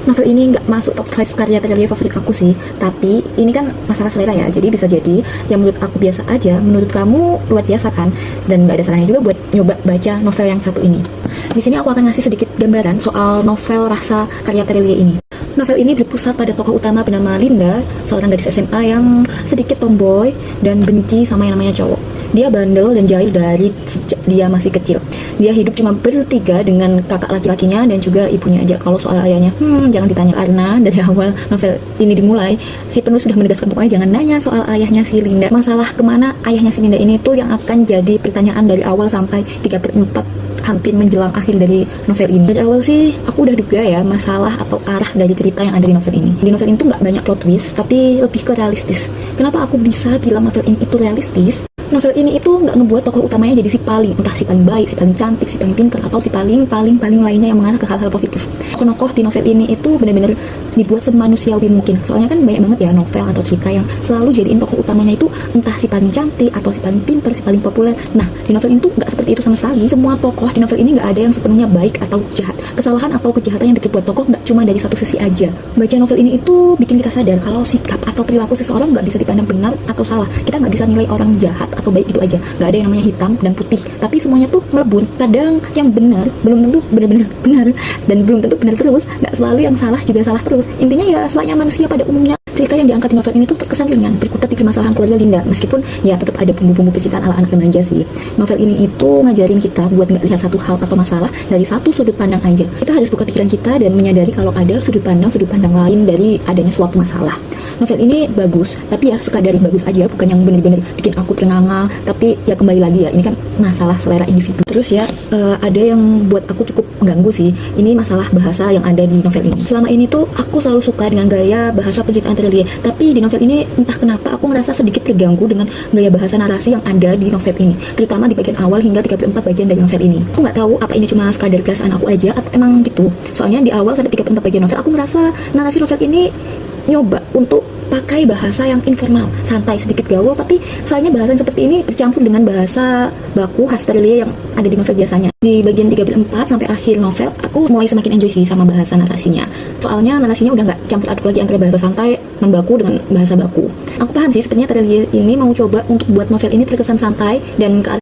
novel ini nggak masuk top 5 karya terlihat favorit aku sih, tapi ini kan masalah selera ya, jadi bisa jadi yang menurut aku biasa aja, menurut kamu luar biasa kan, dan nggak ada salahnya juga buat nyoba baca novel yang satu ini. Di sini aku akan ngasih sedikit gambaran soal novel Rasa karya Terelie ini. Novel ini berpusat pada tokoh utama bernama Linda, seorang gadis SMA yang sedikit tomboy dan benci sama yang namanya cowok. Dia bandel dan jahil dari sejak dia masih kecil. Dia hidup cuma bertiga dengan kakak laki-lakinya dan juga ibunya aja. Kalau soal ayahnya, jangan ditanya, karena dari awal novel ini dimulai, si penulis sudah menegaskan pokoknya jangan nanya soal ayahnya si Linda. Masalah kemana ayahnya si Linda ini tuh yang akan jadi pertanyaan dari awal sampai 3/4 hampir menjelang akhir dari novel ini. Dari awal sih aku udah duga ya masalah atau arah dari cerita yang ada di novel ini. Di novel ini tuh nggak banyak plot twist, tapi lebih ke realistis. Kenapa aku bisa bilang novel ini itu realistis? Novel ini itu nggak ngebuat tokoh utamanya jadi si paling, entah si paling baik, si paling cantik, si paling pintar, atau si paling lainnya yang mengarah ke hal-hal positif. Tokoh-tokoh di novel ini itu benar-benar dibuat semanusiawi mungkin. Soalnya kan banyak banget ya novel atau cerita yang selalu jadiin tokoh utamanya itu entah si paling cantik atau si paling pintar, si paling populer. Nah, di novel ini tuh nggak seperti itu sama sekali. Semua tokoh di novel ini nggak ada yang sepenuhnya baik atau jahat. Kesalahan atau kejahatan yang diperbuat tokoh nggak cuma dari satu sisi aja. Baca novel ini itu bikin kita sadar kalau sikap atau perilaku seseorang nggak bisa dipandang benar atau salah. Kita nggak bisa nilai orang jahat atau baik itu aja. Nggak ada yang namanya hitam dan putih, tapi semuanya tuh melebur. Kadang yang benar belum tentu benar-benar benar, dan belum tentu benar terus. Nggak selalu yang salah juga salah terus. Intinya ya selayaknya manusia pada umumnya. Cerita yang diangkat di novel ini tuh terkesan ringan, berkutat di permasalahan keluarga Linda, meskipun ya tetap ada bumbu-bumbu percintaan ala anak remaja sih. Novel ini itu ngajarin kita buat nggak lihat satu hal atau masalah dari satu sudut pandang aja. Kita harus buka pikiran kita dan menyadari kalau ada sudut pandang lain dari adanya suatu masalah. Novel ini bagus, tapi ya sekadar bagus aja, bukan yang bener-bener bikin aku ternganga. Tapi ya kembali lagi ya, ini kan masalah selera individu. Terus ya, ada yang buat aku cukup mengganggu sih. Ini masalah bahasa yang ada di novel ini. Selama ini tuh aku selalu suka dengan gaya bahasa penciptaan Terelie, tapi di novel ini entah kenapa aku ngerasa sedikit terganggu dengan gaya bahasa narasi yang ada di novel ini, terutama di bagian awal hingga 3/4 bagian dari novel ini. Aku nggak tahu apa ini cuma sekadar perasaan aku aja atau emang gitu. Soalnya di awal sampai 3/4 bagian novel aku ngerasa narasi novel ini nyoba untuk pakai bahasa yang informal, santai, sedikit gaul, tapi sayangnya bahasa seperti ini bercampur dengan bahasa baku khas Terelie yang ada di novel biasanya. Di bagian 3/4 sampai akhir novel, aku mulai semakin enjoy sih sama bahasa narasinya. Soalnya narasinya udah nggak campur aduk lagi antara bahasa santai non baku dengan bahasa baku. Aku paham sih sebenarnya Terelie ini mau coba untuk buat novel ini terkesan santai dan ke